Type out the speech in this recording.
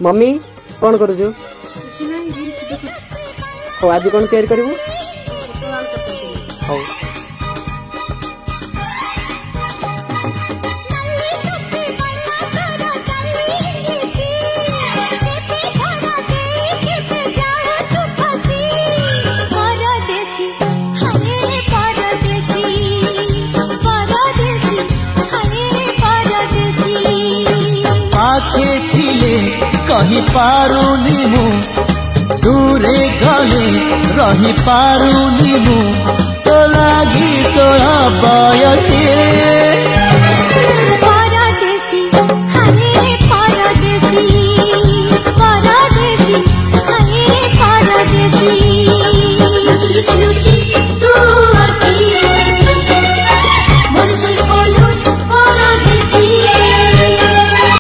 mummy कौन करूछु हो आज कौन तैयारी करू हो कही पारुनी मु दूरे गले रही पारुनी मु तो लागी 16 बयसी